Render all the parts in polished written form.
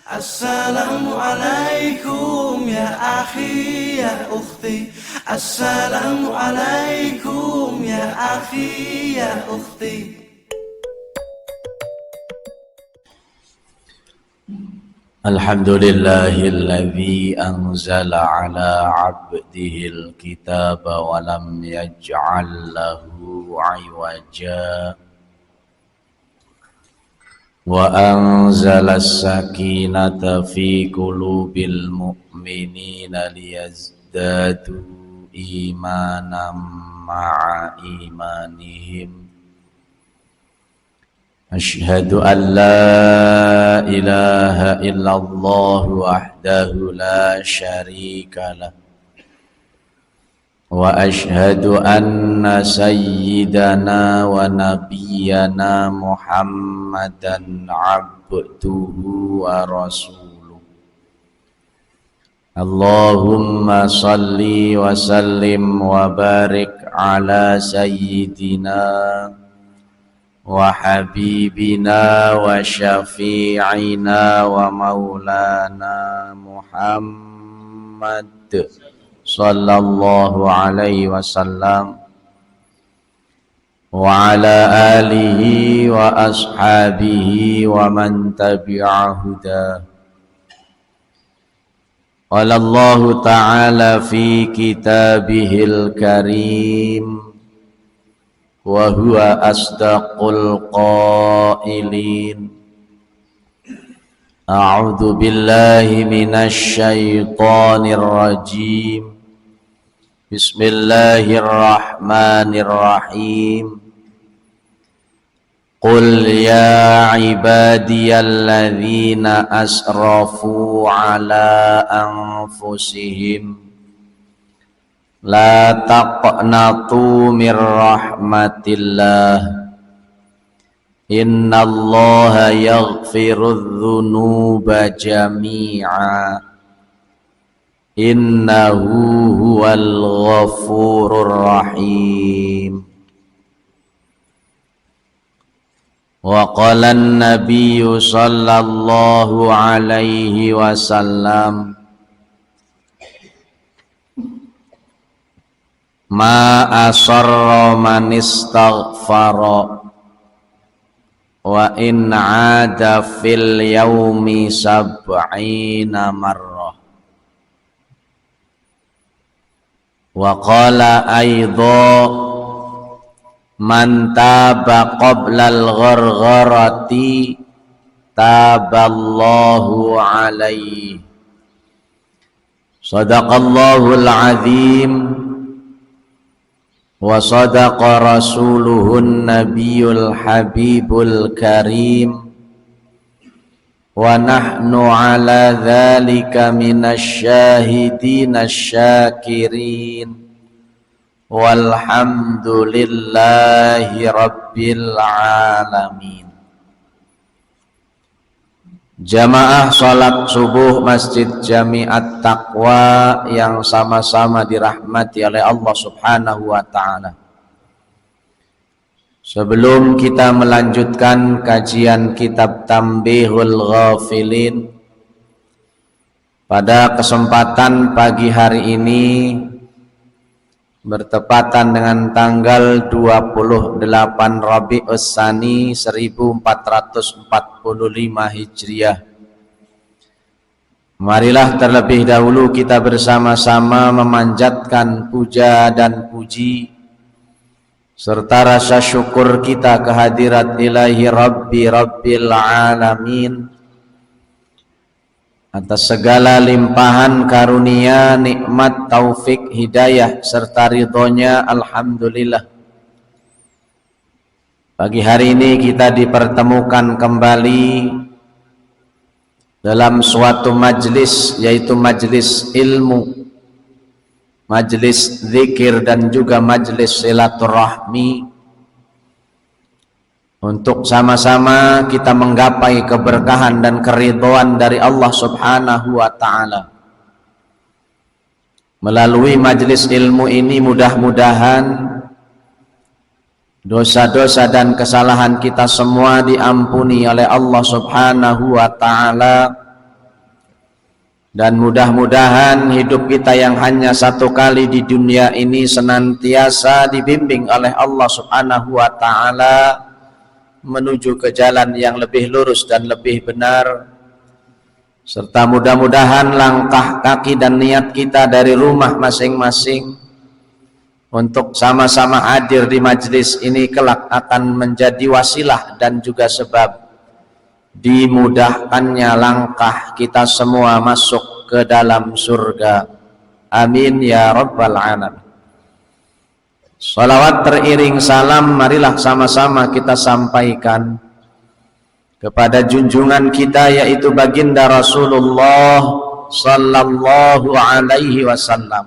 Assalamualaikum ya akhi ya ukhti. Assalamualaikum ya akhi ya ukhti. Alhamdulillahilladzi anzala ala abdihil kitaba wa lam yaj'al lahu 'iwaja wa anzala as-sakinata fi qulubil mu'minina liyazdadu imanan ma'a imanihim. Asyhadu an la ilaha illallah wahdahu la syarika lah wa asyhadu anna sayyidana wa nabiyyana Muhammadan abduhu wa rasuluh. Allahumma salli wa sallim wa barik ala sayyidina wa habibina wa syafi'ina wa maulana Muhammad sallallahu alaihi wasallam wa ala alihi wa ashabihi wa man tabi'a huda. Qala Allah ta'ala fi kitabihil karim wa huwa asdaqul qailin. A'udzu billahi minasy syaithanir rajim. Bismillahirrahmanirrahim. Qul ya ibadiyalladzina asrafu ala anfusihim la taqnatu mir rahmatillah innallaha yaghfirudz dzunuba jami'a innahu huwal ghafurur rahim. Wa qala an-nabiyyu sallallahu alaihi wasallam ma asarra man istaghfara wa in 'ada fil yaumi sab'ina marrah. Wa qala aidha man taba qabla al-ghargharati taballahu alaihi. Sadaqallahul azim wa sadaqa rasuluhun nabiyul habibul karim wa nahnu ala dhalika minasy syahidin asy-syakirin walhamdulillahi rabbil alamin. Jamaah salat subuh Masjid Jami'at Taqwa yang sama-sama dirahmati oleh Allah Subhanahu wa ta'ala. Sebelum kita melanjutkan kajian kitab Tanbihul Ghafilin, pada kesempatan pagi hari ini bertepatan dengan tanggal 28 Rabiul Tsani 1445 Hijriah. Marilah terlebih dahulu kita bersama-sama memanjatkan puja dan puji serta rasa syukur kita kehadirat Ilahi Rabbi Rabbil Alamin atas segala limpahan karunia, nikmat, taufik, hidayah serta ridhonya. Alhamdulillah, pagi hari ini kita dipertemukan kembali dalam suatu majlis, yaitu majlis ilmu, majlis zikir dan juga majlis silaturahmi, untuk sama-sama kita menggapai keberkahan dan keridhaan dari Allah Subhanahu wa ta'ala. Melalui majlis ilmu ini mudah-mudahan dosa-dosa dan kesalahan kita semua diampuni oleh Allah Subhanahu wa ta'ala, Dan mudah-mudahan hidup kita yang hanya satu kali di dunia ini senantiasa dibimbing oleh Allah Subhanahu wa ta'ala menuju ke jalan yang lebih lurus dan lebih benar, serta mudah-mudahan langkah kaki dan niat kita dari rumah masing-masing untuk sama-sama hadir di majelis ini kelak akan menjadi wasilah dan juga sebab dimudahkannya langkah kita semua masuk ke dalam surga. Amin ya rabbal alamin. Salawat teriring salam marilah sama-sama kita sampaikan kepada junjungan kita, yaitu baginda Rasulullah sallallahu alaihi wasallam,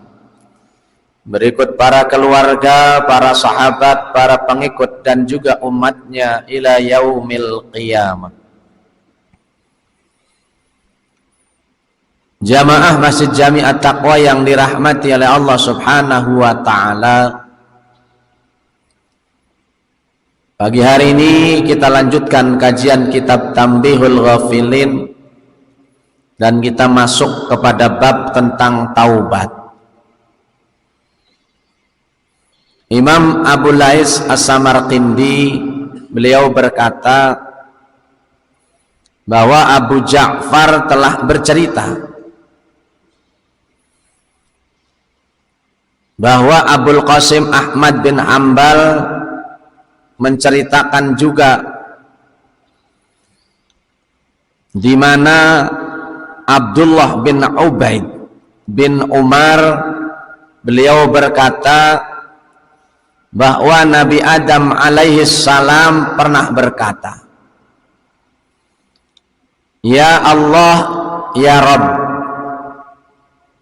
berikut para keluarga, para sahabat, para pengikut dan juga umatnya ila yaumil qiyamah. Jamaah Masjid Jami At-Taqwa yang dirahmati oleh Allah Subhanahu wa ta'ala, pagi hari ini kita lanjutkan kajian kitab Tanbihul Ghafilin dan kita masuk kepada bab tentang taubat. Imam Abu Lais As-Samarqindi beliau berkata bahwa Abu Ja'far telah bercerita bahwa Abul Qasim Ahmad bin Hanbal menceritakan juga di mana Abdullah bin Ubaid bin Umar beliau berkata bahwa Nabi Adam alaihi salam pernah berkata, "Ya Allah, ya Rabb,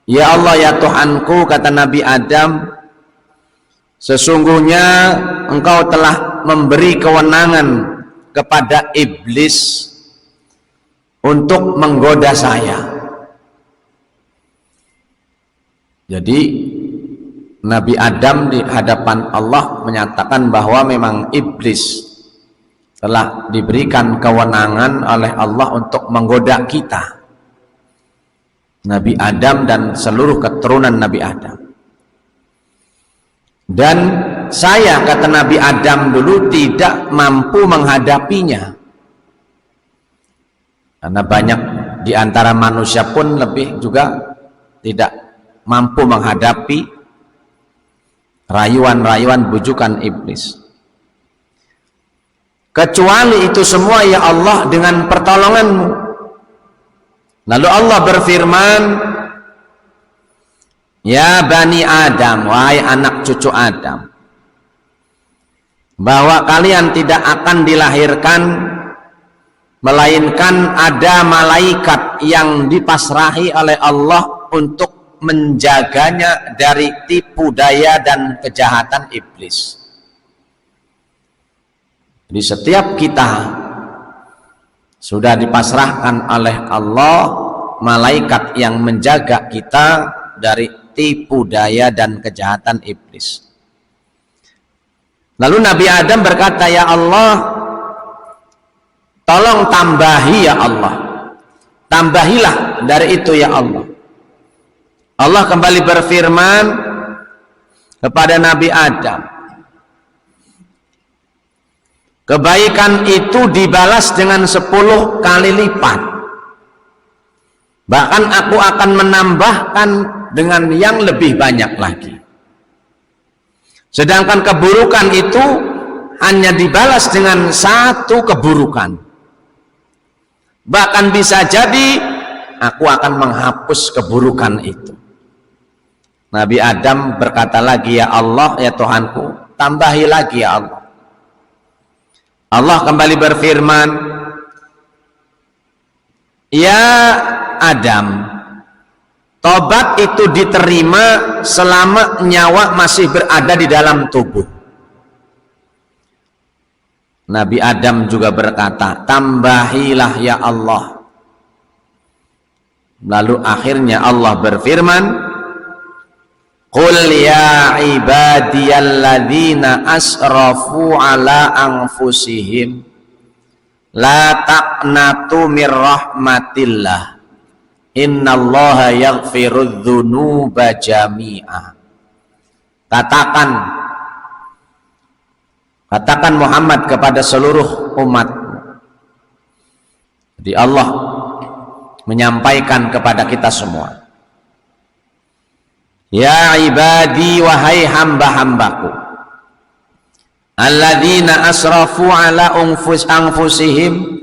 ya Allah, ya Tuhanku," kata Nabi Adam, "sesungguhnya engkau telah memberi kewenangan kepada iblis untuk menggoda saya." Jadi Nabi Adam di hadapan Allah menyatakan bahwa memang iblis telah diberikan kewenangan oleh Allah untuk menggoda kita, Nabi Adam dan seluruh keturunan Nabi Adam. Dan saya, kata Nabi Adam dulu, tidak mampu menghadapinya, karena banyak di antara manusia pun lebih juga tidak mampu menghadapi rayuan-rayuan bujukan iblis. Kecuali itu semua ya Allah dengan pertolongan-Mu. Lalu Allah berfirman, "Ya Bani Adam, wahai anak cucu Adam, bahwa kalian tidak akan dilahirkan melainkan ada malaikat yang dipasrahi oleh Allah untuk menjaganya dari tipu daya dan kejahatan iblis." Jadi setiap kita sudah dipasrahkan oleh Allah malaikat yang menjaga kita dari tipu daya dan kejahatan iblis. Lalu Nabi Adam berkata, "Ya Allah, tolong tambahi ya Allah, tambahilah dari itu ya Allah." Allah kembali berfirman kepada Nabi Adam, "Kebaikan itu dibalas dengan 10 kali lipat. Bahkan aku akan menambahkan dengan yang lebih banyak lagi. Sedangkan keburukan itu hanya dibalas dengan 1 keburukan. Bahkan bisa jadi aku akan menghapus keburukan itu." Nabi Adam berkata lagi, "Ya Allah, ya Tuhanku, tambahi lagi ya Allah." Allah kembali berfirman, "Ya Adam, tobat itu diterima selama nyawa masih berada di dalam tubuh." Nabi Adam juga berkata, "Tambahilah ya Allah." Lalu akhirnya Allah berfirman, "Qul ya ibadiyalladzina asrafu ala anfusihim la taqnatu mir rahmatillah Innallaha yaghfirudz dzunuba jami'a. Katakan Muhammad kepada seluruh umat. Jadi Allah menyampaikan kepada kita semua, ya ibadi, wahai hamba-hambaku, alladzina asrafu ala anfusihim,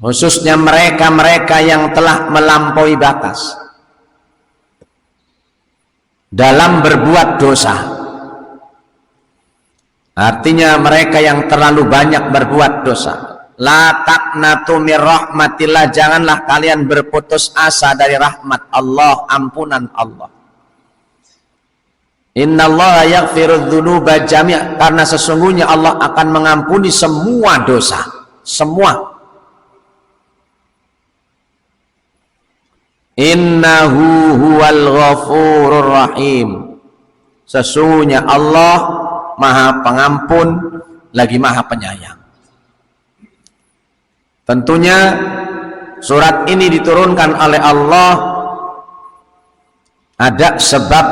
khususnya mereka-mereka yang telah melampaui batas dalam berbuat dosa. Artinya mereka yang terlalu banyak berbuat dosa. La taqnatu mir rahmatillah, janganlah kalian berputus asa dari rahmat Allah, ampunan Allah. Innallaha yaghfirudz dzunuba jami'a, karena sesungguhnya Allah akan mengampuni semua dosa, semua. Innahu huwal ghafurur rahim, sesungguhnya Allah Maha Pengampun lagi Maha Penyayang. Tentunya surat ini diturunkan oleh Allah ada sebab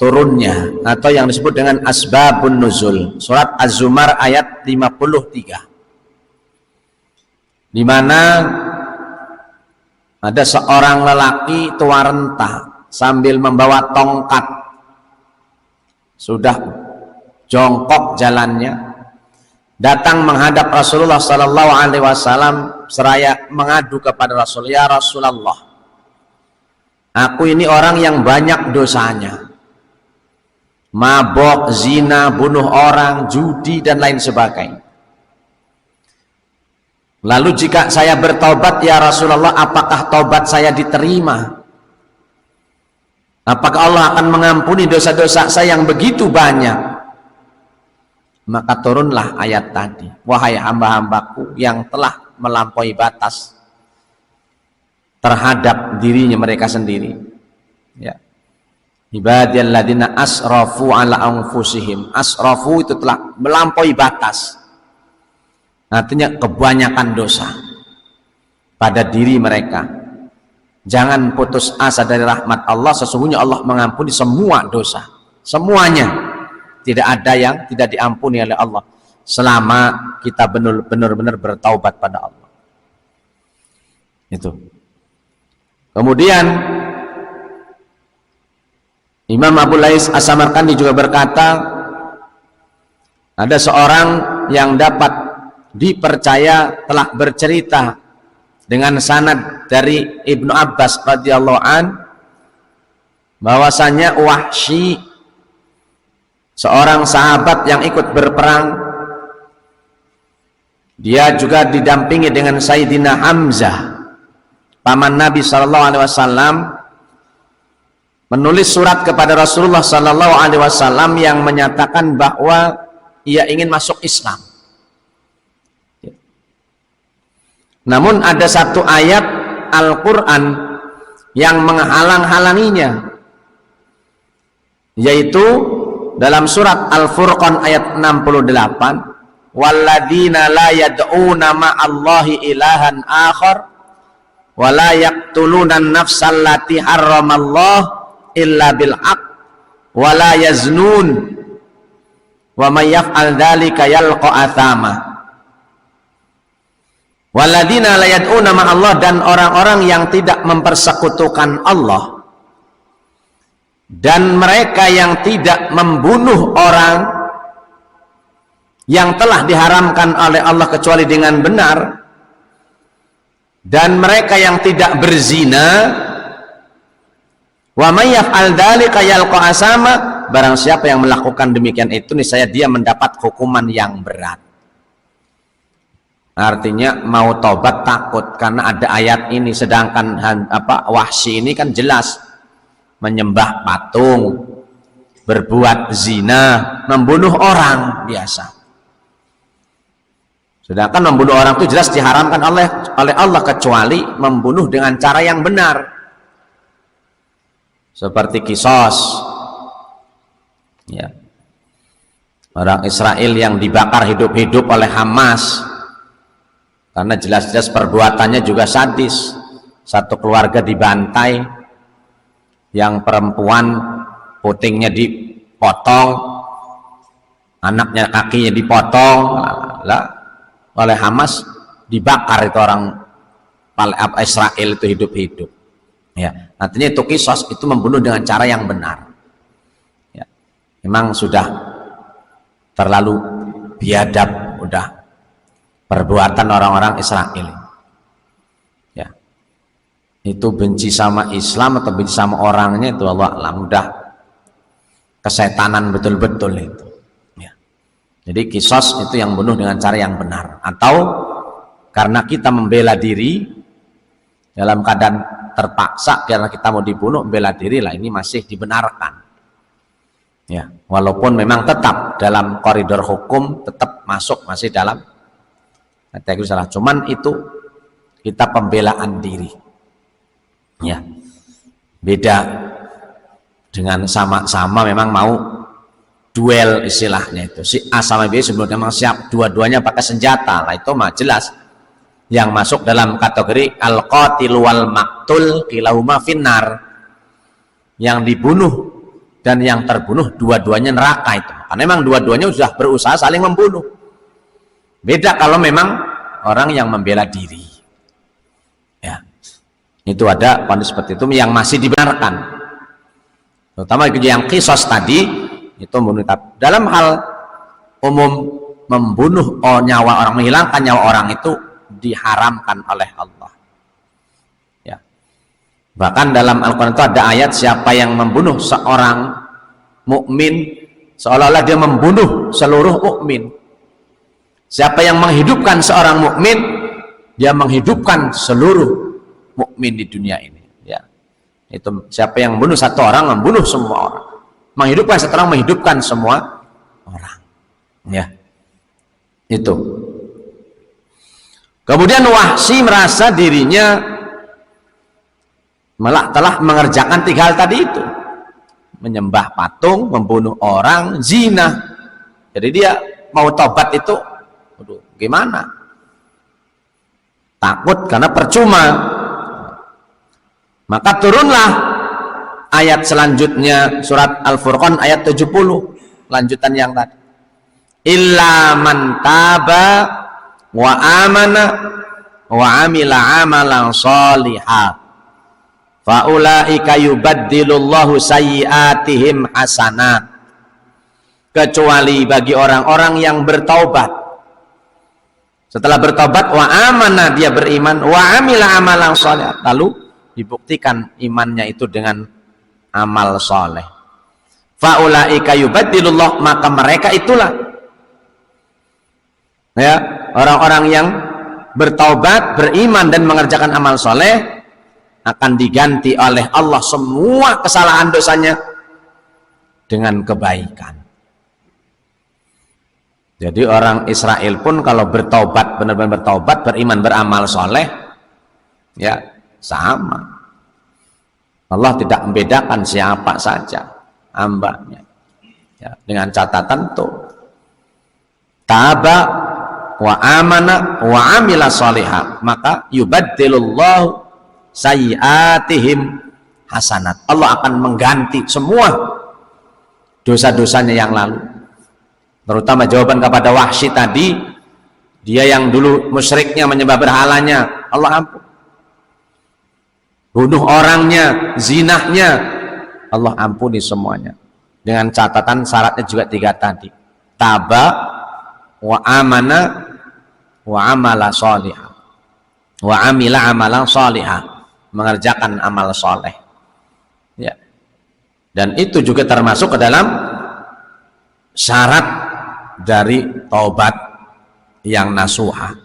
turunnya, atau yang disebut dengan asbabun nuzul. Surat Az-Zumar ayat 53, di mana ada seorang lelaki tua renta sambil membawa tongkat, sudah jongkok jalannya, datang menghadap Rasulullah Sallallahu Alaihi Wasallam seraya mengadu kepada Rasul, ya Rasulullah, aku ini orang yang banyak dosanya, mabok, zina, bunuh orang, judi dan lain sebagainya. Lalu jika saya bertobat ya Rasulullah, apakah tobat saya diterima? Apakah Allah akan mengampuni dosa-dosa saya yang begitu banyak? Maka turunlah ayat tadi, wahai hamba-hambaku yang telah melampaui batas terhadap dirinya mereka sendiri, ya. Ibadiyalladzina asrafu ala anfusihim. Asrafu itu telah melampaui batas, artinya kebanyakan dosa pada diri mereka. Jangan putus asa dari rahmat Allah, sesungguhnya Allah mengampuni semua dosa, semuanya. Tidak ada yang tidak diampuni oleh Allah selama kita benar-benar bertaubat pada Allah. Itu. Kemudian Imam Abu Lais As-Samarqandi juga berkata, ada seorang yang dapat dipercaya telah bercerita dengan sanad dari Ibnu Abbas radhiyallahu an, bahwasanya Wahsy, seorang sahabat yang ikut berperang, dia juga didampingi dengan Sayyidina Hamzah, paman Nabi Sallallahu Alaihi Wasallam, menulis surat kepada Rasulullah Sallallahu Alaihi Wasallam yang menyatakan bahwa ia ingin masuk Islam. Namun ada satu ayat Al-Quran yang menghalang-halanginya, yaitu dalam surat Al-Furqan ayat 68, walladzina la yad'una ma'allahi ilahan akhar wa la yaqtuluna an-nafsal lati harramallah illa bil haqq wa la yaznun wa may yaf'al dzalika yalqa athama. Walladzina la yad'una ma'allah, dan orang-orang yang tidak mempersekutukan Allah, dan mereka yang tidak membunuh orang yang telah diharamkan oleh Allah kecuali dengan benar, dan mereka yang tidak berzina, wa may yaf'al dzalika yalqa asama, barang siapa yang melakukan demikian itu niscaya dia mendapat hukuman yang berat. Artinya mau tobat takut karena ada ayat ini, sedangkan Wahsy ini kan jelas menyembah patung, berbuat zina, membunuh orang biasa. Sedangkan membunuh orang itu jelas diharamkan oleh Allah, kecuali membunuh dengan cara yang benar, seperti kisos, ya, orang Israel yang dibakar hidup-hidup oleh Hamas karena jelas-jelas perbuatannya juga sadis, satu keluarga dibantai, yang perempuan putingnya dipotong, anaknya kakinya dipotong, oleh Hamas dibakar itu orang Israel itu hidup-hidup. Ya, artinya itu kisos, itu membunuh dengan cara yang benar. Ya, memang sudah terlalu biadab, udah perbuatan orang-orang Israel. Ya, itu benci sama Islam atau benci sama orangnya itu Allah alam, udah kesetanan betul-betul itu. Ya. Jadi kisos itu yang bunuh dengan cara yang benar, atau karena kita membela diri dalam keadaan terpaksa karena kita mau dibunuh, bela diri lah, ini masih dibenarkan. Ya, walaupun memang tetap dalam koridor hukum, tetap masuk masih dalam kategori salah. Cuman itu kita pembelaan diri. Ya, beda dengan sama-sama memang mau duel istilahnya itu. Si A sama B sebelumnya memang siap dua-duanya pakai senjata lah, itu mah jelas. Yang masuk dalam kategori al-qatil wal maktul kilahuma finnar, yang dibunuh dan yang terbunuh dua-duanya neraka itu. Karena memang dua-duanya sudah berusaha saling membunuh. Beda kalau memang orang yang membela diri. Ya, itu ada kondisi seperti itu yang masih dibenarkan. Terutama yang kisos tadi itu membunuh. Dalam hal umum membunuh nyawa orang, menghilangkan nyawa orang itu diharamkan oleh Allah. Ya. Bahkan dalam Al-Quran itu ada ayat, siapa yang membunuh seorang mukmin seolah-olah dia membunuh seluruh mukmin. Siapa yang menghidupkan seorang mukmin, dia menghidupkan seluruh mukmin di dunia ini. Ya. Itu siapa yang membunuh satu orang, membunuh semua orang. Menghidupkan satu orang, menghidupkan semua orang. Ya. Itu. Kemudian Wahsy merasa dirinya malah telah mengerjakan tiga hal tadi itu. Menyembah patung, membunuh orang, zina. Jadi dia mau tobat itu, aduh, gimana? Takut karena percuma. Maka turunlah ayat selanjutnya, surat Al-Furqan ayat 70, lanjutan yang tadi. Illa man taba wa amana wa amila amalan sholiha fa ulaika yubaddilullahu sayyiatihim hasanat, kecuali bagi orang-orang yang bertaubat. Setelah bertaubat, wa amana, dia beriman, wa amila amalan sholiha, lalu dibuktikan imannya itu dengan amal soleh. Fa ulaika yubaddilullah, maka mereka itulah, ya, orang-orang yang bertaubat, beriman dan mengerjakan amal soleh, akan diganti oleh Allah semua kesalahan dosanya dengan kebaikan. Jadi orang Israel pun kalau bertaubat, benar-benar bertaubat, beriman, beramal soleh, ya sama. Allah tidak membedakan siapa saja hambanya, ya, dengan catatan tuh taba wa amana wa amila sholiha, maka yubaddilullahu sayyiatihim hasanat. Allah akan mengganti semua dosa-dosanya yang lalu. Terutama jawaban kepada Wahsy tadi, dia yang dulu musyriknya, menyembah berhalanya, Allah ampun. Bunuh orangnya, zinahnya, Allah ampuni semuanya. Dengan catatan syaratnya juga tiga tadi. Taba wa amana wa amala sholiha wa amila amalan sholiha, mengerjakan amal soleh. Ya. Dan itu juga termasuk ke dalam syarat dari taubat yang nasuha,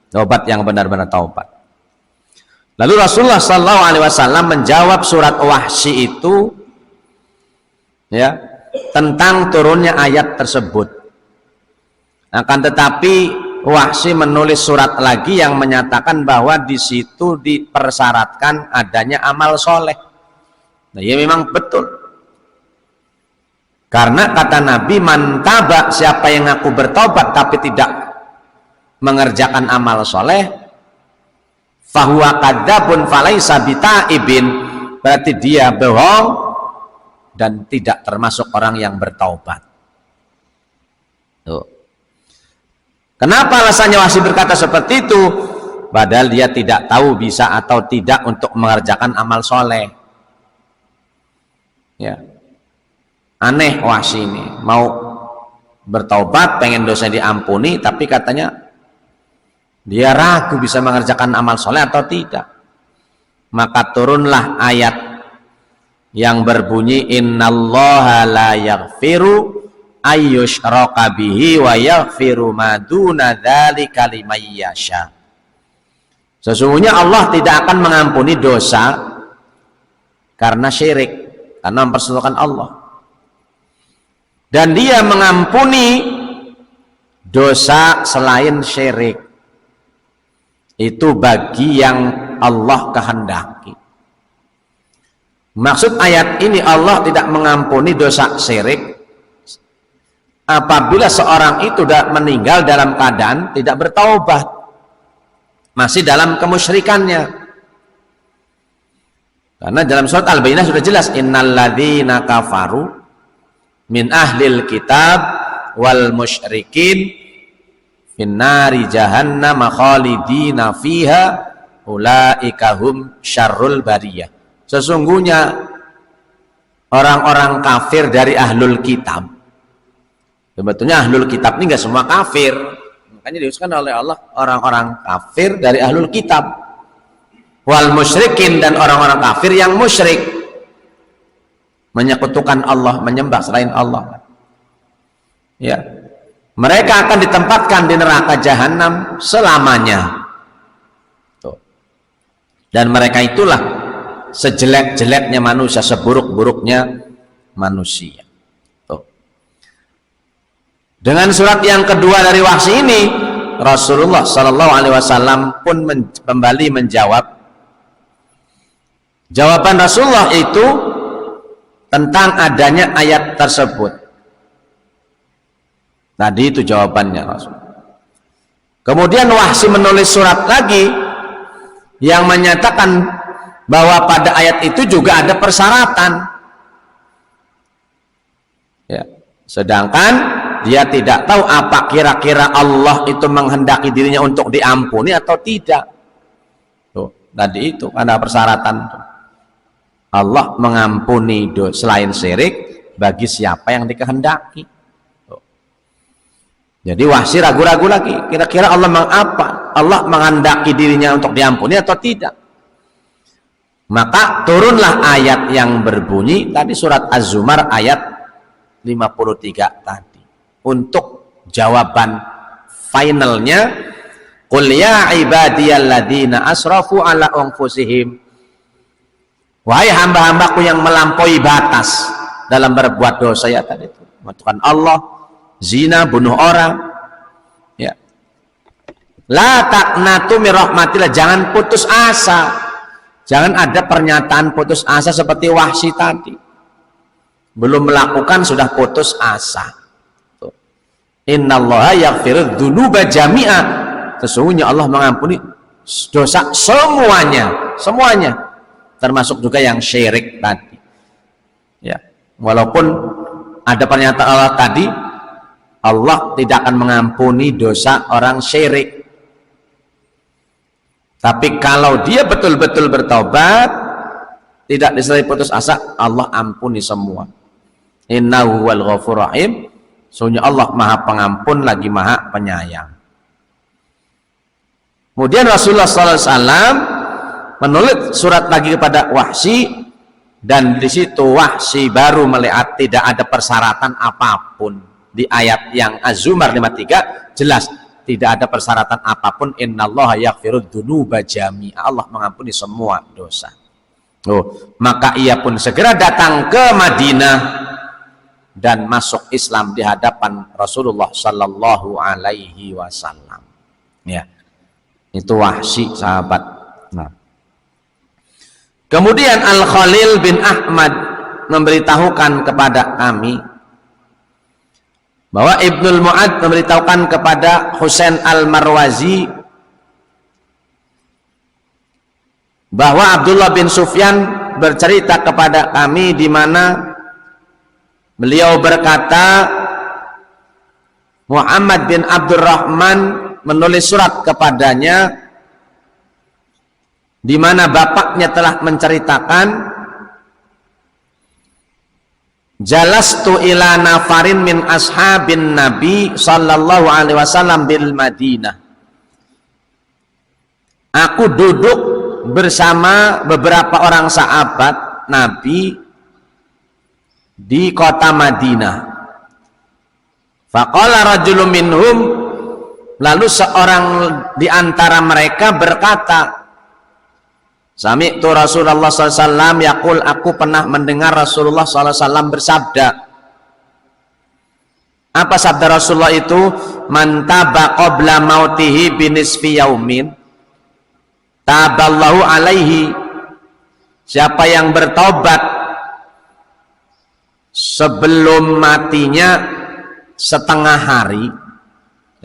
taubat yang benar-benar taubat. Lalu Rasulullah SAW menjawab surat Wahsy itu, ya, tentang turunnya ayat tersebut. Akan tetapi Wahsy menulis surat lagi yang menyatakan bahwa di situ dipersyaratkan adanya amal soleh. Nah, ya memang betul. Karena kata Nabi, man taba, siapa yang ngaku bertobat tapi tidak mengerjakan amal soleh, fahuwa kadzabun falaisa bitaibin, berarti dia bohong dan tidak termasuk orang yang bertaubat. Tuh. Kenapa alasannya Wahsy berkata seperti itu? Padahal dia tidak tahu bisa atau tidak untuk mengerjakan amal soleh. Ya, aneh Wahsy ini, mau bertaubat, pengen dosa diampuni, tapi katanya dia ragu bisa mengerjakan amal soleh atau tidak. Maka turunlah ayat yang berbunyi innallaha la yaghfiru ayyushraka bihi wa yaghfiru ma duna dzalika liman yasha. Sesungguhnya Allah tidak akan mengampuni dosa karena syirik, karena mempersekutukan Allah. Dan dia mengampuni dosa selain syirik. Itu bagi yang Allah kehendaki. Maksud ayat ini, Allah tidak mengampuni dosa syirik apabila seorang itu sudah meninggal dalam keadaan tidak bertaubat, masih dalam kemusyrikannya. Karena dalam surat Al-Baqarah sudah jelas, innalladzina kafaru min ahlil kitab wal musyrikin finnari jahannam khalidina fiha ulaika hum syarrul bariyah. Sesungguhnya orang-orang kafir dari ahlul kitab, sebetulnya ahlul kitab ini enggak semua kafir, makanya diutuskan oleh Allah orang-orang kafir dari ahlul kitab, wal musyrikin, dan orang-orang kafir yang musyrik, menyekutukan Allah, menyembah selain Allah. Ya, mereka akan ditempatkan di neraka jahanam selamanya. Tuh. Dan mereka itulah sejelek-jeleknya manusia, seburuk-buruknya manusia. Tuh. Dengan surat yang kedua dari Wahsy ini, Rasulullah Shallallahu Alaihi Wasallam pun kembali menjawab. Jawaban Rasulullah itu tentang adanya ayat tersebut. Tadi itu jawabannya Rasul. Kemudian Wahsy menulis surat lagi yang menyatakan bahwa pada ayat itu juga ada persyaratan. Ya, sedangkan dia tidak tahu apa kira-kira Allah itu menghendaki dirinya untuk diampuni atau tidak. Tuh, tadi itu ada persyaratan. Allah mengampuni dosa selain syirik bagi siapa yang dikehendaki. Tuh. Jadi Wahsy ragu-ragu lagi, kira-kira Allah mengapa? Allah menghendaki dirinya untuk diampuni atau tidak? Maka turunlah ayat yang berbunyi tadi, surat Az-Zumar ayat 53 tadi, untuk jawaban finalnya, qul ya ibadiyalladzina asrafu ala anfusihim, wahai hamba-hambaku yang melampaui batas dalam berbuat dosa, ya tadi itu mematukan Allah, zina, bunuh orang, ya, la taqnatu min rahmatillah, jangan putus asa. Jangan ada pernyataan putus asa seperti Wahsy tadi. Belum melakukan sudah putus asa. Innallaha yaghfiru dzunuba jami'a. Sesungguhnya Allah mengampuni dosa semuanya, semuanya. Termasuk juga yang syirik tadi. Ya, walaupun ada pernyataan Allah tadi, Allah tidak akan mengampuni dosa orang syirik. Tapi kalau dia betul-betul bertobat, tidak disertai putus asa, Allah ampuni semua. Innahu huwal ghafurur rahim. Sesungguhnya Allah Maha Pengampun lagi Maha Penyayang. Kemudian Rasulullah SAW menulis surat lagi kepada Wahsy, dan di situ Wahsy baru melihat tidak ada persyaratan apapun. Di ayat yang Az-Zumar 53 jelas tidak ada persyaratan apapun, innallaha yaghfiru dzunuba jami'a, Allah mengampuni semua dosa. Oh, maka ia pun segera datang ke Madinah dan masuk Islam di hadapan Rasulullah sallallahu alaihi wasallam. Ya. Itu Wahsy, sahabat. Nah. Kemudian Al-Khalil bin Ahmad memberitahukan kepada kami bahwa Ibnul Mu'ad memberitahukan kepada Husain Al-Marwazi bahwa Abdullah bin Sufyan bercerita kepada kami di mana beliau berkata, Muhammad bin Abdurrahman menulis surat kepadanya di mana bapaknya telah menceritakan, jalastu ila nafarin min ashabin Nabi sallallahu alaihi wasallam bil Madinah. Aku duduk bersama beberapa orang sahabat Nabi di kota Madinah. Faqala rajulun minhum, lalu seorang di antara mereka berkata, Sami'tu Rasulullah SAW yaqul, aku pernah mendengar Rasulullah SAW bersabda. Apa sabda Rasulullah itu? Man taba qabla mautihi binisfi yaumin taballahu alaihi. Siapa yang bertobat sebelum matinya setengah hari,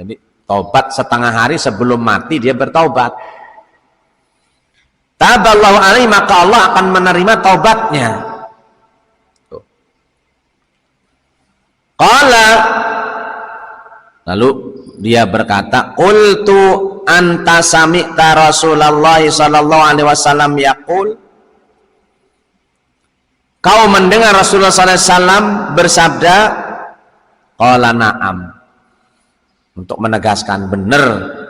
jadi tobat setengah hari sebelum mati dia bertobat, taballahu alaihi, maka Allah akan menerima taubatnya. Qala, lalu dia berkata, qultu anta sami'ta Rasulullah sallallahu alaihi wasallam yaqul, kau mendengar Rasulullah sallallahu alaihi wasallam bersabda? Qala na'am, untuk menegaskan benar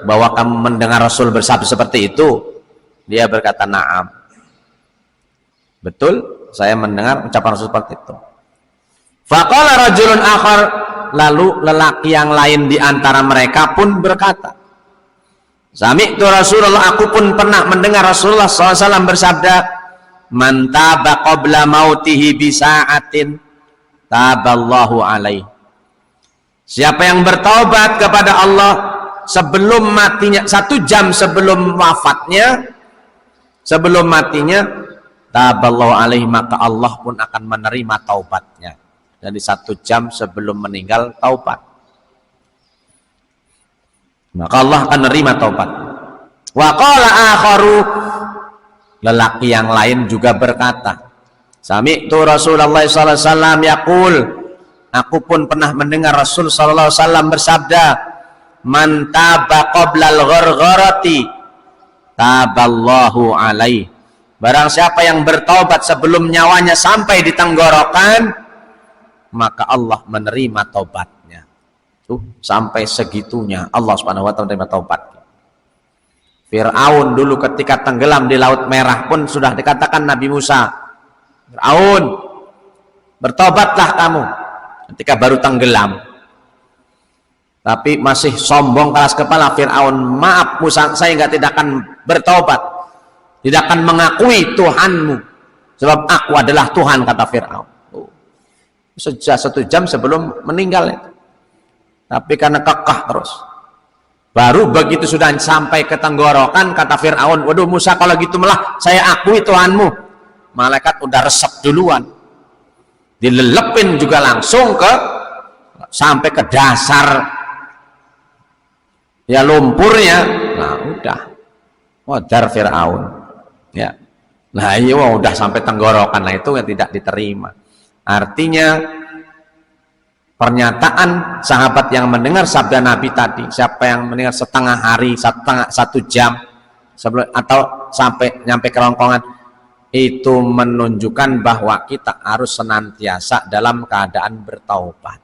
bahwa kamu mendengar Rasul bersabda seperti itu, dia berkata na'am, betul, saya mendengar ucapan Rasul seperti itu. Faqala rajulun akhar, lalu lelaki yang lain di antara mereka pun berkata, Sami'tu Rasulullah, aku pun pernah mendengar Rasulullah SAW bersabda, man taba qabla mautihi bisa'atin taballahu alaih. Siapa yang bertaubat kepada Allah sebelum matinya, 1 jam sebelum wafatnya, sebelum matinya, taballahu alaihi, maka Allah pun akan menerima taubatnya. Jadi 1 jam sebelum meninggal taubat, maka Allah akan menerima taubat. Wa qala akharu, lelaki yang lain juga berkata, Sami'tu Rasulullah sallallahu alaihi wasallam yaqul, aku pun pernah mendengar Rasul sallallahu alaihi wasallam bersabda, man taba qablal ghargharati taballahu alaih. Barang siapa yang bertaubat sebelum nyawanya sampai di tenggorokan, maka Allah menerima taubatnya. Sampai segitunya Allah Subhanahu wa taala menerima taubat. Fir'aun dulu ketika tenggelam di Laut Merah pun sudah dikatakan Nabi Musa, Fir'aun, bertobatlah kamu, ketika baru tenggelam. Tapi masih sombong keras kepala Fir'aun, maaf Musa, saya tidak akan bertobat, tidak akan mengakui Tuhanmu, sebab aku adalah Tuhan, kata Fir'aun. Sejak 1 jam sebelum meninggal itu. Tapi karena kekeh terus, baru begitu sudah sampai ke tenggorokan, kata Fir'aun, waduh Musa, kalau gitu malah saya akui Tuhanmu. Malaikat udah resep duluan, dilelepin juga langsung ke sampai ke dasar ya lumpurnya. Nah udah modar Fir'aun ya. Nah iya udah sampai tenggorokan, nah itu yang tidak diterima. Artinya pernyataan sahabat yang mendengar sabda Nabi tadi, siapa yang mendengar setengah hari, 1 jam sebelum atau sampai nyampe kerongkongan, itu menunjukkan bahwa kita harus senantiasa dalam keadaan bertaubat.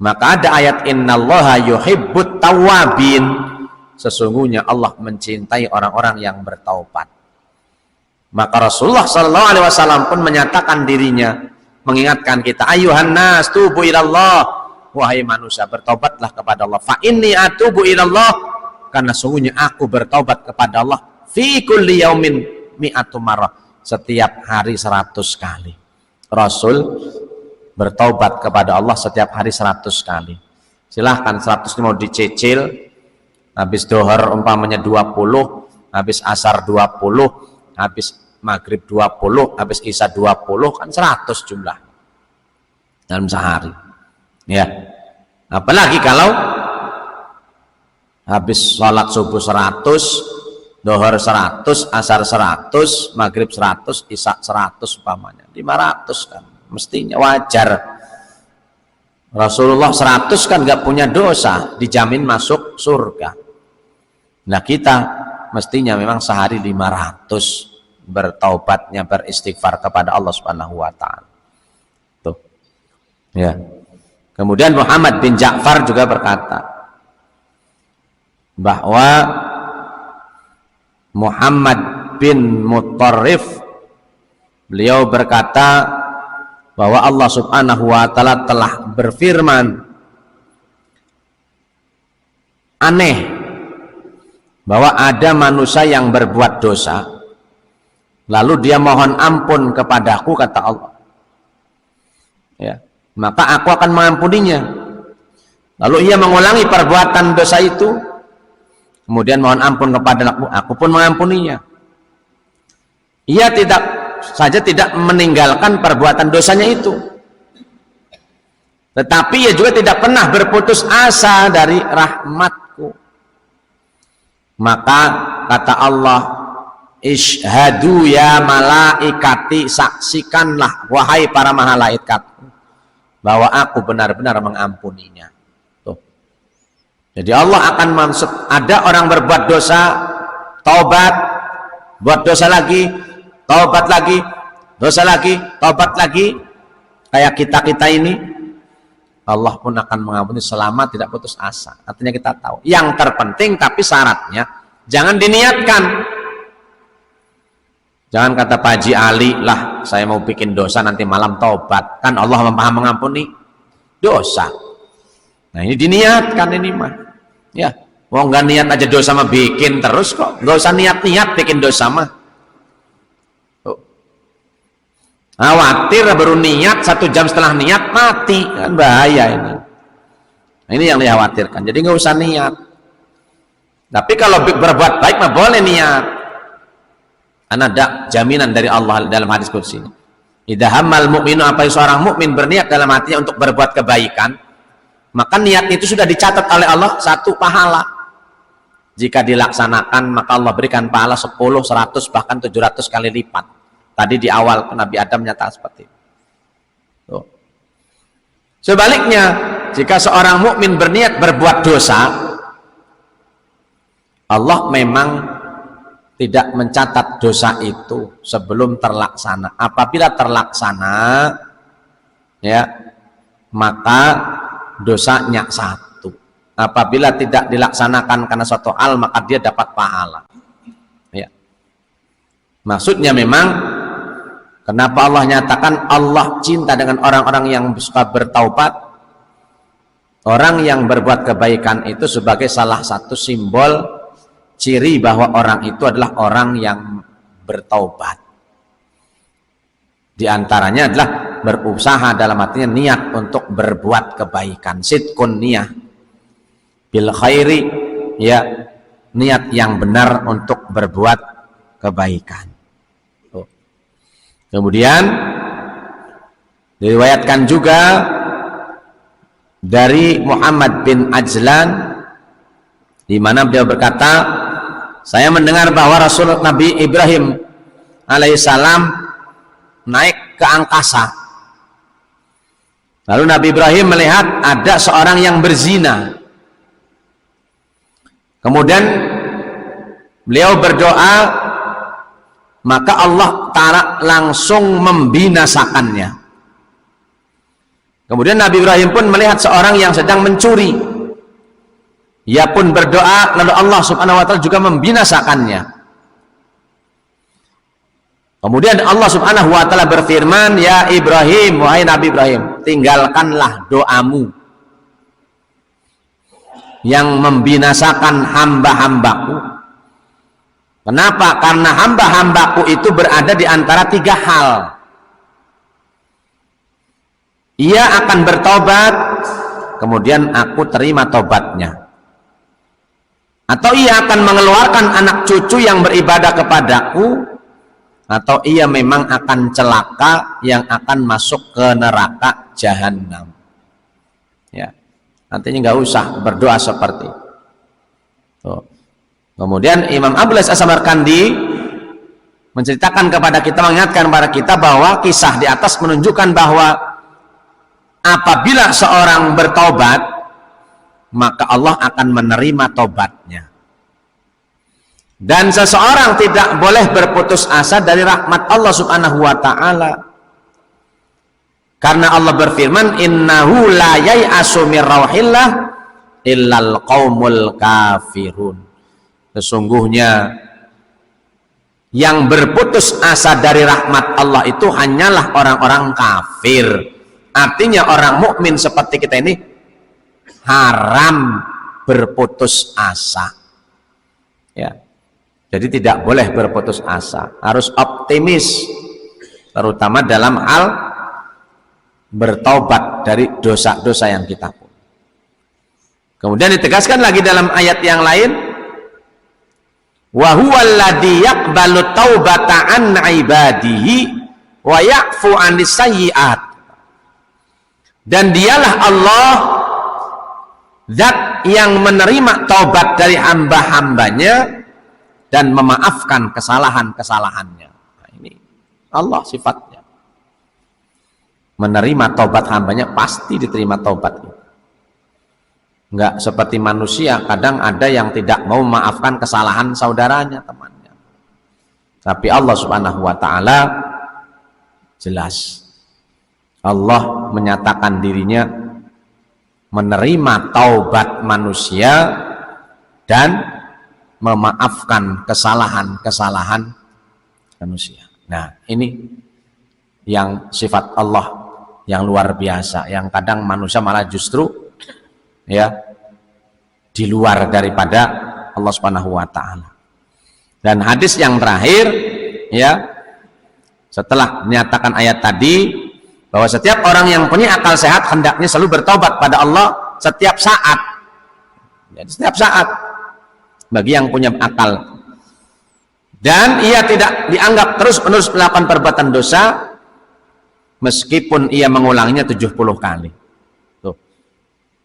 Maka ada ayat innallaha yuhibbut tawwabin, sesungguhnya Allah mencintai orang-orang yang bertaubat. Maka Rasulullah SAW pun menyatakan dirinya, mengingatkan kita, ayuhan nas tubu ilallah, wahai manusia bertobatlah kepada Allah, fa inni atubu ilallah, karena sungguhnya aku bertobat kepada Allah, fi kulli yaumin mi'atu marrah, setiap hari 100 kali. Rasul bertobat kepada Allah setiap hari 100 kali. Silahkan 100 mau dicicil, habis dohor umpamanya 20, habis asar 20, habis maghrib 20, habis isya 20, kan 100 jumlah dalam sehari ya. Apalagi kalau habis sholat subuh 100, Dohor 100, asar 100, maghrib 100, isya 100 umpamanya. 500 kan. Mestinya wajar. Rasulullah 100 kan nggak punya dosa, dijamin masuk surga. Nah kita mestinya memang sehari 500 bertaubatnya, beristighfar kepada Allah Subhanahu wa taala. Tuh. Ya. Kemudian Muhammad bin Ja'far juga berkata bahwa Muhammad bin Mutarrif, beliau berkata bahwa Allah Subhanahu wa taala telah berfirman, aneh bahwa ada manusia yang berbuat dosa lalu dia mohon ampun kepadaku, kata Allah, ya, maka aku akan mengampuninya. Lalu ia mengulangi perbuatan dosa itu, kemudian mohon ampun kepada aku pun mengampuninya. Ia tidak meninggalkan perbuatan dosanya itu, tetapi ia juga tidak pernah berputus asa dari rahmatku. Maka kata Allah, Ishhadu ya malaikati, saksikanlah wahai para malaikatku bahwa aku benar-benar mengampuninya. Tuh. Jadi Allah akan maksud, ada orang berbuat dosa, taubat, buat dosa lagi, taubat lagi, dosa lagi, taubat lagi, kayak kita ini, Allah pun akan mengampuni selama tidak putus asa. Artinya kita tahu yang terpenting, tapi syaratnya jangan diniatkan. Jangan kata Pak Haji Ali, lah saya mau bikin dosa nanti malam taubat, kan Allah maha mengampuni dosa. Nah ini diniatkan ini mah, ya. Wong nggak niat aja dosa mah bikin terus kok, nggak usah niat-niat bikin dosa mah. Khawatir baru niat 1 jam setelah niat mati, kan bahaya ini. Nah, ini yang dikhawatirkan. Jadi nggak usah niat. Tapi kalau berbuat baik mah boleh niat. Ada jaminan dari Allah dalam hadis qudsi ini. Idza hammal mu'minu, apa seorang mukmin berniat dalam hatinya untuk berbuat kebaikan, maka niat itu sudah dicatat oleh Allah 1 pahala. Jika dilaksanakan maka Allah berikan pahala 10, 100 bahkan 700 kali lipat. Tadi di awal Nabi Adam nyata seperti itu. Tuh. Sebaliknya, jika seorang mukmin berniat berbuat dosa, Allah memang tidak mencatat dosa itu sebelum terlaksana. Apabila terlaksana, ya, maka dosanya 1. Apabila tidak dilaksanakan karena suatu hal, maka dia dapat pahala. Ya. Maksudnya memang, kenapa Allah nyatakan Allah cinta dengan orang-orang yang suka bertaubat? Orang yang berbuat kebaikan itu sebagai salah satu simbol ciri bahwa orang itu adalah orang yang bertaubat. Di antaranya adalah berusaha, dalam artinya niat untuk berbuat kebaikan, sidqun niyah bil khairi, ya, niat yang benar untuk berbuat kebaikan. Kemudian diriwayatkan juga dari Muhammad bin Ajlan, di mana beliau berkata, saya mendengar bahwa Rasul Nabi Ibrahim alaihissalam naik ke angkasa. Lalu Nabi Ibrahim melihat ada seorang yang berzina. Kemudian beliau berdoa, maka Allah Ta'ala langsung membinasakannya. Kemudian Nabi Ibrahim pun melihat seorang yang sedang mencuri. Ia pun berdoa, lalu Allah Subhanahu wa taala juga membinasakannya. Kemudian Allah Subhanahu wa taala berfirman, ya Ibrahim, wahai Nabi Ibrahim, tinggalkanlah doamu yang membinasakan hamba-hambaku. Kenapa? Karena hamba-hambaku itu berada di antara 3 hal. Ia akan bertobat, kemudian aku terima tobatnya. Atau ia akan mengeluarkan anak cucu yang beribadah kepadaku, atau ia memang akan celaka yang akan masuk ke neraka jahanam. Ya, nantinya nggak usah berdoa seperti itu. Kemudian Imam Abul As-Samarkandi menceritakan kepada kita, mengingatkan kepada kita bahwa kisah di atas menunjukkan bahwa apabila seorang bertobat, maka Allah akan menerima tobatnya. Dan seseorang tidak boleh berputus asa dari rahmat Allah Subhanahu wa taala. Karena Allah berfirman, "Innahu la yai'asu mir rauhillah illal qaumul kafirun." Sesungguhnya yang berputus asa dari rahmat Allah itu hanyalah orang-orang kafir. Artinya orang mukmin seperti kita ini haram berputus asa. Ya. Jadi tidak boleh berputus asa, harus optimis, terutama dalam hal bertaubat dari dosa-dosa yang kita punya. Kemudian ditegaskan lagi dalam ayat yang lain, wa huwallazi yaqbalu taubata an ibadihi wa ya'fu 'anis sayyi'at. Dan dialah Allah zat yang menerima taubat dari hamba-hambanya dan memaafkan kesalahan-kesalahannya. Nah, ini Allah sifatnya. Menerima taubat hambanya, pasti diterima taubat. Enggak seperti manusia, kadang ada yang tidak mau memaafkan kesalahan saudaranya, temannya. Tapi Allah Subhanahu wa taala jelas. Allah menyatakan dirinya menerima taubat manusia dan memaafkan kesalahan-kesalahan manusia. Nah, ini yang sifat Allah yang luar biasa, yang kadang manusia malah justru ya di luar daripada Allah Subhanahu wa taala. Dan hadis yang terakhir ya, setelah menyatakan ayat tadi bahwa setiap orang yang punya akal sehat hendaknya selalu bertobat pada Allah setiap saat. Jadi setiap saat bagi yang punya akal, dan ia tidak dianggap terus-menerus melakukan perbuatan dosa meskipun ia mengulanginya 70 kali. Tuh.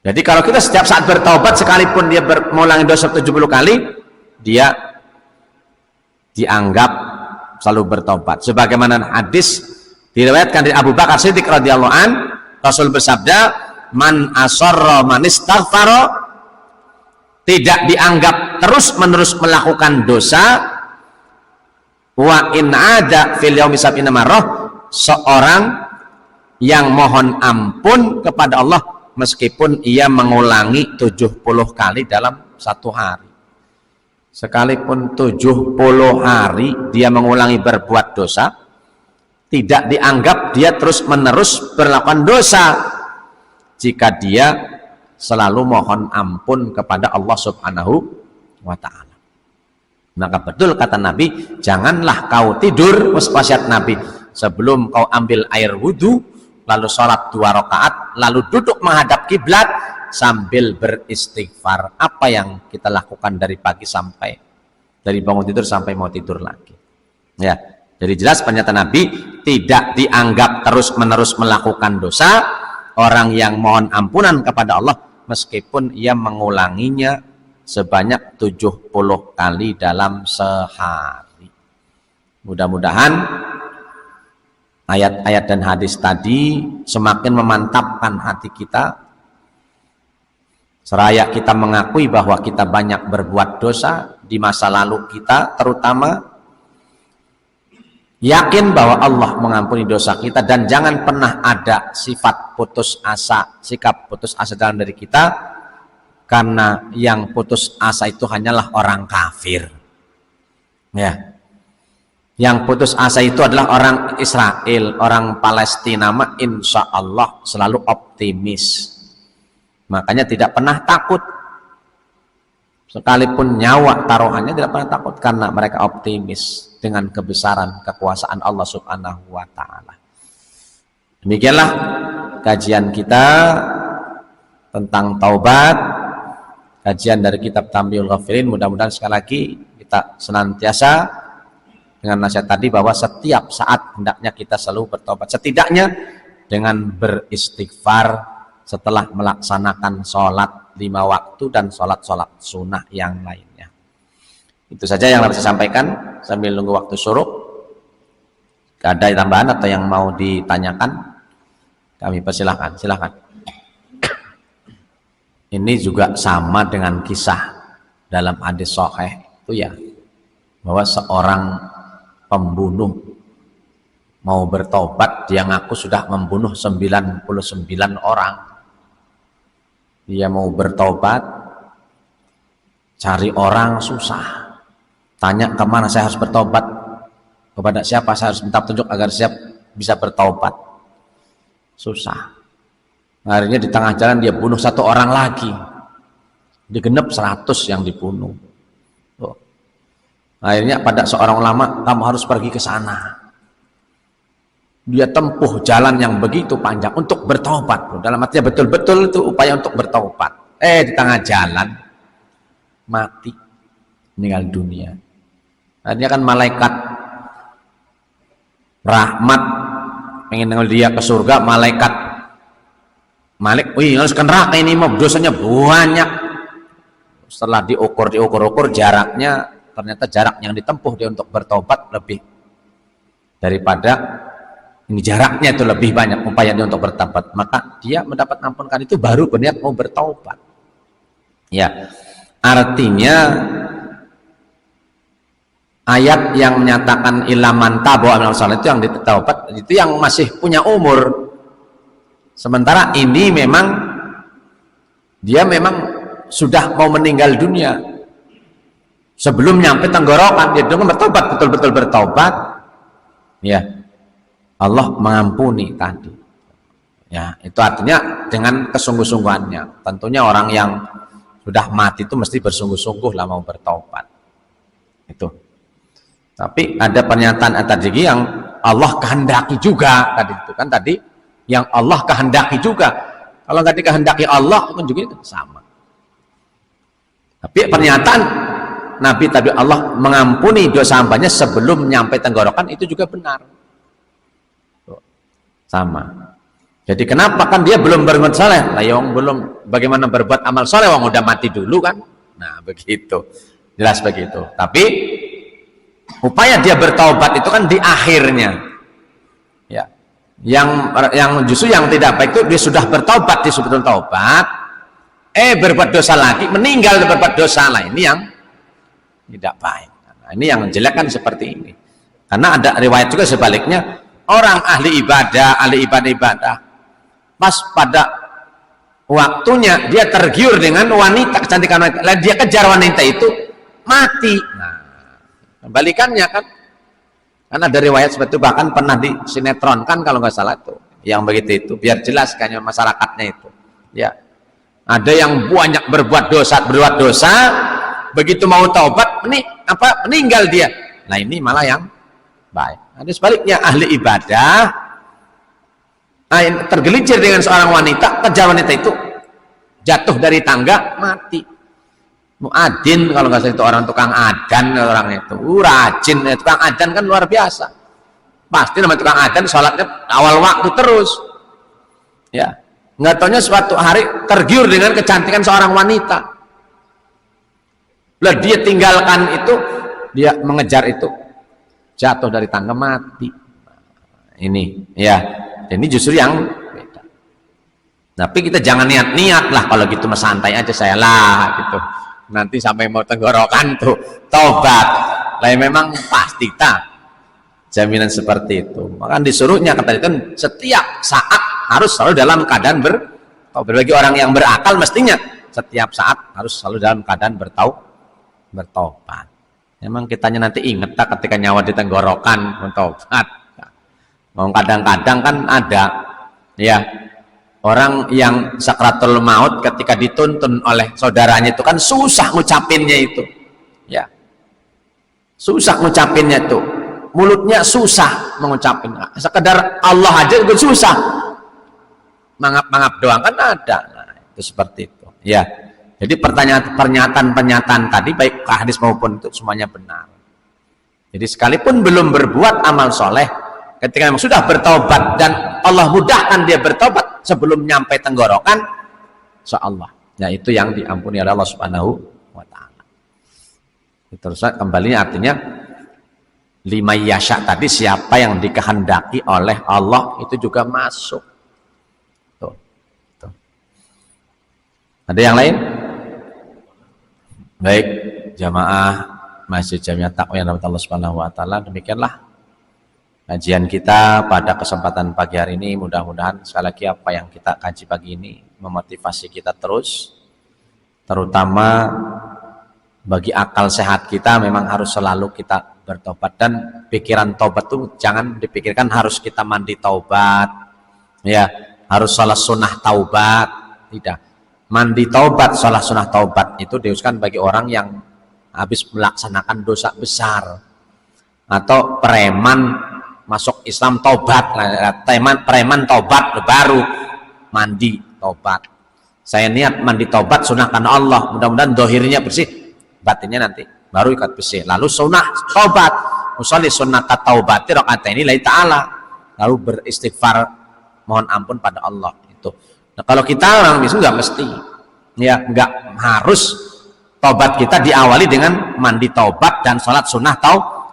Jadi kalau kita setiap saat bertaubat, sekalipun dia mengulangi dosa 70 kali, dia dianggap selalu bertaubat. Sebagaimana hadis diriwayatkan dari Abu Bakar Siddiq radhiyallahu an, Rasul bersabda, "Man asarra man istaghfara," tidak dianggap terus-menerus melakukan dosa, wa in ada fil yaumi sab'ina marrah, seorang yang mohon ampun kepada Allah meskipun ia mengulangi 70 kali dalam satu hari. Sekalipun 70 hari dia mengulangi berbuat dosa, tidak dianggap dia terus-menerus berlakukan dosa jika dia selalu mohon ampun kepada Allah Subhanahu wa ta'ala. Maka betul kata Nabi, janganlah kau tidur, wasiat Nabi, sebelum kau ambil air wudhu, lalu sholat 2 rakaat, lalu duduk menghadap kiblat sambil beristighfar. Apa yang kita lakukan dari pagi sampai, dari bangun tidur sampai mau tidur lagi. Ya, jadi jelas pernyataan Nabi, tidak dianggap terus-menerus melakukan dosa orang yang mohon ampunan kepada Allah meskipun ia mengulanginya sebanyak 70 kali dalam sehari. Mudah-mudahan ayat-ayat dan hadis tadi semakin memantapkan hati kita, seraya kita mengakui bahwa kita banyak berbuat dosa di masa lalu kita, terutama yakin bahwa Allah mengampuni dosa kita, dan jangan pernah ada sifat putus asa, sikap putus asa dalam diri kita, karena yang putus asa itu hanyalah orang kafir. Ya, yang putus asa itu adalah orang Israel, orang Palestina, insya Allah selalu optimis, makanya tidak pernah takut, sekalipun nyawa taruhannya tidak pernah takut, karena mereka optimis dengan kebesaran kekuasaan Allah Subhanahu wa ta'ala. Demikianlah kajian kita tentang taubat, kajian dari kitab Tanbihul Ghafilin. Mudah-mudahan sekali lagi kita senantiasa dengan nasihat tadi bahwa setiap saat hendaknya kita selalu bertobat, setidaknya dengan beristighfar setelah melaksanakan sholat 5 waktu dan sholat-sholat sunnah yang lainnya. Itu saja yang harus saya sampaikan sambil nunggu waktu syuruk. Ada tambahan atau yang mau ditanyakan? Kami persilahkan, silahkan. Ini juga sama dengan kisah dalam hadis sahih itu ya, bahwa seorang pembunuh mau bertobat, dia ngaku sudah membunuh 99 orang. Dia mau bertobat, cari orang susah. Tanya kemana saya harus bertobat, kepada siapa saya harus minta petunjuk agar siap bisa bertobat. Susah. Akhirnya di tengah jalan dia bunuh satu orang lagi. Digenep 100 yang dibunuh. Tuh. Akhirnya pada seorang ulama, kamu harus pergi ke sana. Dia tempuh jalan yang begitu panjang untuk bertobat. Dalam artinya betul-betul itu upaya untuk bertobat. Di tengah jalan mati, meninggal dunia. Akhirnya kan malaikat rahmat pengen nengol dia ke surga, malaikat Malik, wih harus ke neraka ini mau dosanya banyak. Setelah diukur jaraknya, ternyata jarak yang ditempuh dia untuk bertobat lebih daripada ini, jaraknya itu lebih banyak upaya dia untuk bertobat, maka dia mendapat ampunkan itu baru berniat mau bertobat. Ya, artinya ayat yang menyatakan ilaman tabu amal saleh itu yang ditaubat, itu yang masih punya umur. Sementara ini memang dia memang sudah mau meninggal dunia. Sebelum nyampe tenggorokan dia dong bertobat, betul-betul bertobat. Ya, Allah mengampuni tadi. Ya, itu artinya dengan kesungguh-sungguhannya. Tentunya orang yang sudah mati itu mesti bersungguh-sungguh lah mau bertobat. Itu. Tapi ada pernyataan tadi yang Allah kehendaki juga tadi itu kan tadi yang Allah kehendaki juga. Kalau nggak dikehendaki Allah pun juga itu sama. Tapi pernyataan Nabi tadi Allah mengampuni dosa hambanya sebelum nyampe tenggorokan itu juga benar. Sama. Jadi kenapa kan dia belum berbuat saleh? Layong belum, bagaimana berbuat amal saleh wong udah mati dulu kan? Nah, begitu. Jelas begitu. Tapi upaya dia bertaubat itu kan di akhirnya. Ya. Yang justru yang tidak baik itu dia sudah bertaubat, dia sudah bertaubat, berbuat dosa lagi, meninggal berbuat dosa lah, ini yang tidak baik. Nah, ini yang jelek kan seperti ini. Karena ada riwayat juga sebaliknya, orang ahli ibadah, pas pada waktunya dia tergiur dengan wanita, kecantikan wanita, lalu dia kejar wanita itu, mati. Nah, kebalikannya kan. Karena ada riwayat seperti itu, bahkan pernah di sinetron kan kalau nggak salah itu, yang begitu itu, biar jelas kayaknya masyarakatnya itu. Ya, ada yang banyak berbuat dosa, begitu mau taubat, meninggal dia. Nah ini malah yang baik. Ada sebaliknya ahli ibadah, tergelincir dengan seorang wanita, kejar wanita itu, jatuh dari tangga, mati. Muadzin kalau nggak salah itu orang tukang adzan, orang itu rajin. Tukang adzan kan luar biasa, pasti namanya tukang adzan sholatnya awal waktu terus. Ya, nggak taunya suatu hari tergiur dengan kecantikan seorang wanita, lah dia tinggalkan itu, dia mengejar itu, jatuh dari tangga, mati. Ini ya, ini justru yang beda. Tapi kita jangan niat-niat lah kalau gitu, mas santai aja saya lah gitu. Nanti sampai mau tenggorokan tuh taubat lah, memang pasti tak jaminan seperti itu. Maka disuruhnya kata itu setiap saat harus selalu dalam keadaan bertaubat. Bagi orang yang berakal mestinya setiap saat harus selalu dalam keadaan bertaubat. Memang kitanya nanti inget tak ketika nyawa di tenggorokan bertaubat. Mau kadang-kadang kan ada ya orang yang sakratul maut ketika dituntun oleh saudaranya itu kan susah ngucapinnya itu, ya susah ngucapinnya tuh, mulutnya susah mengucapin, sekedar Allah aja juga susah, mangap doang kan ada. Nah, itu seperti itu ya. Jadi pernyataan tadi baik hadis maupun itu semuanya benar. Jadi sekalipun belum berbuat amal soleh, ketika memang sudah bertaubat dan Allah mudahkan dia bertaubat sebelum nyampe tenggorokan, insyaallah ya itu yang diampuni oleh Allah Subhanahu wa taala. Terus kembalinya artinya lima yasha tadi, siapa yang dikehendaki oleh Allah itu juga masuk. Tuh. Tuh. Ada yang lain? Baik, jamaah Masjid Jamiah Taqwa yang Allah Subhanahu wa taala, demikianlah kajian kita pada kesempatan pagi hari ini. Mudah-mudahan sekali lagi apa yang kita kaji pagi ini memotivasi kita terus, terutama bagi akal sehat kita memang harus selalu kita bertobat, dan pikiran taubat itu jangan dipikirkan harus kita mandi taubat, ya harus sholat sunnah taubat, tidak. Mandi taubat, sholat sunnah taubat itu diusahakan bagi orang yang habis melaksanakan dosa besar, atau preman masuk Islam taubat, preman taubat baru mandi taubat. Saya niat mandi taubat sunnah karena Allah, mudah-mudahan dohirnya bersih, batinnya nanti baru ikat bersih. Lalu sunnah taubat, usolli sunnata taubati rakaataini lillahi ta'ala, lalu beristighfar mohon ampun pada Allah. Itu. Nah, kalau kita orang Islam nggak mesti, ya nggak harus taubat kita diawali dengan mandi taubat dan sholat sunnah,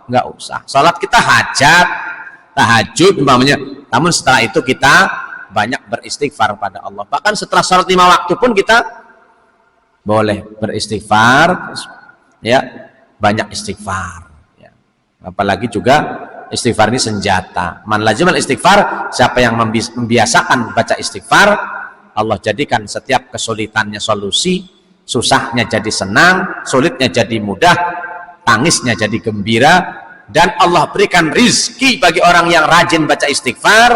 nggak usah. Sholat kita hajat, tahajud umpamanya, namun setelah itu kita banyak beristighfar pada Allah. Bahkan setelah sholat 5 waktu pun kita boleh beristighfar, ya banyak istighfar, ya. Apalagi juga istighfar ini senjata. Man lazimal istighfar, siapa yang membiasakan baca istighfar, Allah jadikan setiap kesulitannya solusi, susahnya jadi senang, sulitnya jadi mudah, tangisnya jadi gembira, dan Allah berikan rizki bagi orang yang rajin baca istighfar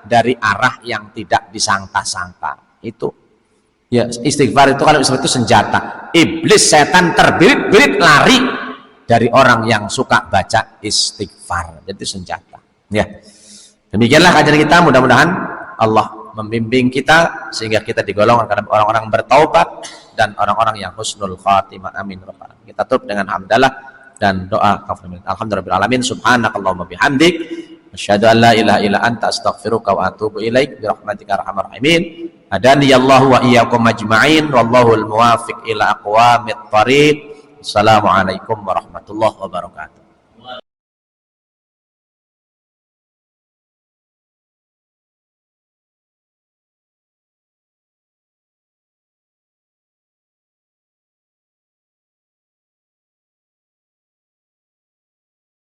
dari arah yang tidak disangka-sangka. Itu ya, istighfar itu, kalau istighfar itu senjata. Iblis setan terbirit-birit lari dari orang yang suka baca istighfar. Jadi senjata. Ya. Demikianlah kajian kita, mudah-mudahan Allah membimbing kita sehingga kita digolongkan karena orang-orang bertaubat dan orang-orang yang husnul khatimah. Amin. Kita tutup dengan hamdalah dan doa kafir. Alhamdulillahirabbil alamin. Subhanakallahumma bihamdik, asyhadu an la ilaha illa anta, astaghfiruka wa atubu ilaik, bi rahmatika arhamar rahimin. Hadani Allahu wa iyyakum ajma'in, wallahul muwaffiq ila aqwamit thariq. Assalamualaikum warahmatullahi wabarakatuh.